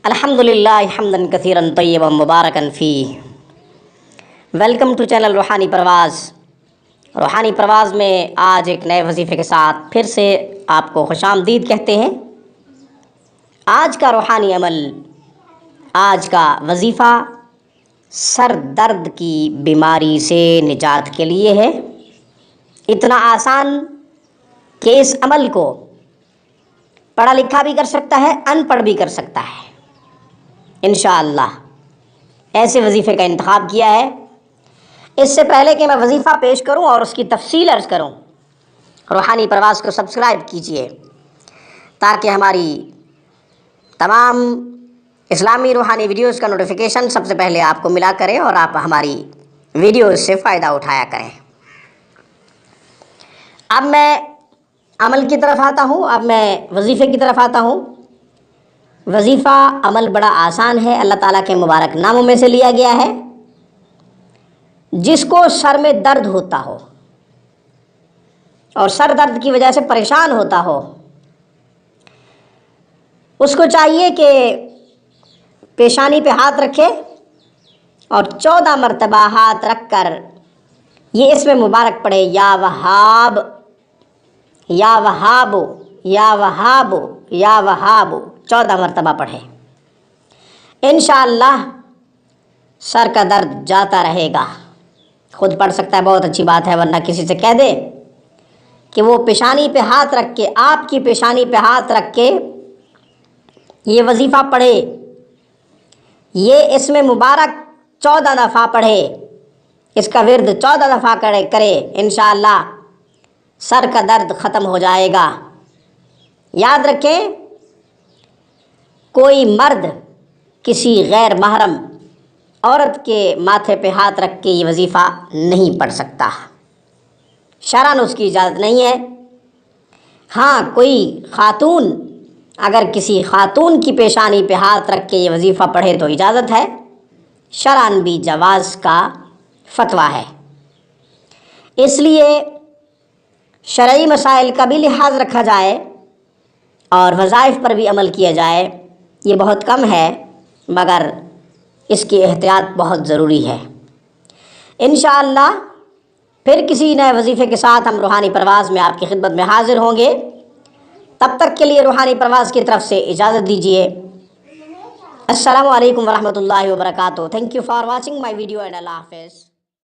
الحمدللہ حمدًا کثیرًا طیبًا مبارکًا فیہ۔ Welcome to channel روحانی پرواز۔ روحانی پرواز میں آج ایک نئے وظیفے کے ساتھ پھر سے آپ کو خوش آمدید کہتے ہیں۔ آج کا روحانی عمل، آج کا وظیفہ سر درد کی بیماری سے نجات کے لیے ہے۔ اتنا آسان کہ اس عمل کو پڑھا لکھا بھی کر سکتا ہے، ان پڑھ بھی کر سکتا ہے۔ انشاءاللہ ایسے وظیفے کا انتخاب کیا ہے۔ اس سے پہلے کہ میں وظیفہ پیش کروں اور اس کی تفصیل عرض کروں، روحانی پرواز کو سبسکرائب کیجئے تاکہ ہماری تمام اسلامی روحانی ویڈیوز کا نوٹیفیکیشن سب سے پہلے آپ کو ملا کرے اور آپ ہماری ویڈیوز سے فائدہ اٹھایا کریں۔ اب میں عمل کی طرف آتا ہوں، اب میں وظیفے کی طرف آتا ہوں۔ وظیفہ عمل بڑا آسان ہے، اللہ تعالیٰ کے مبارک ناموں میں سے لیا گیا ہے۔ جس کو سر میں درد ہوتا ہو اور سر درد کی وجہ سے پریشان ہوتا ہو، اس کو چاہیے کہ پیشانی پہ ہاتھ رکھے اور 14 مرتبہ ہاتھ رکھ کر یہ اسم مبارک پڑھے، یا وہاب یا وہاب یا وہاب یا وہاب، 14 مرتبہ پڑھے۔ انشاءاللہ سر کا درد جاتا رہے گا۔ خود پڑھ سکتا ہے، بہت اچھی بات ہے، ورنہ کسی سے کہہ دے کہ وہ پیشانی پہ ہاتھ رکھ کے، آپ کی پیشانی پہ ہاتھ رکھ کے یہ وظیفہ پڑھے، یہ اسم مبارک 14 دفعہ پڑھے، اس کا ورد 14 دفعہ کرے، انشاءاللہ سر کا درد ختم ہو جائے گا۔ یاد رکھیں، کوئی مرد کسی غیر محرم عورت کے ماتھے پہ ہاتھ رکھ کے یہ وظیفہ نہیں پڑھ سکتا، شرعاً اس کی اجازت نہیں ہے۔ ہاں، کوئی خاتون اگر کسی خاتون کی پیشانی پہ ہاتھ رکھ کے یہ وظیفہ پڑھے تو اجازت ہے، شرعاً بھی جواز کا فتویٰ ہے۔ اس لیے شرعی مسائل کا بھی لحاظ رکھا جائے اور وظائف پر بھی عمل کیا جائے۔ یہ بہت کم ہے مگر اس کی احتیاط بہت ضروری ہے۔ انشاءاللہ پھر کسی نئے وظیفے کے ساتھ ہم روحانی پرواز میں آپ کی خدمت میں حاضر ہوں گے۔ تب تک کے لیے روحانی پرواز کی طرف سے اجازت دیجیے۔ السلام علیکم ورحمۃ اللہ وبرکاتہ۔ Thank you for watching my video and اللہ حافظ۔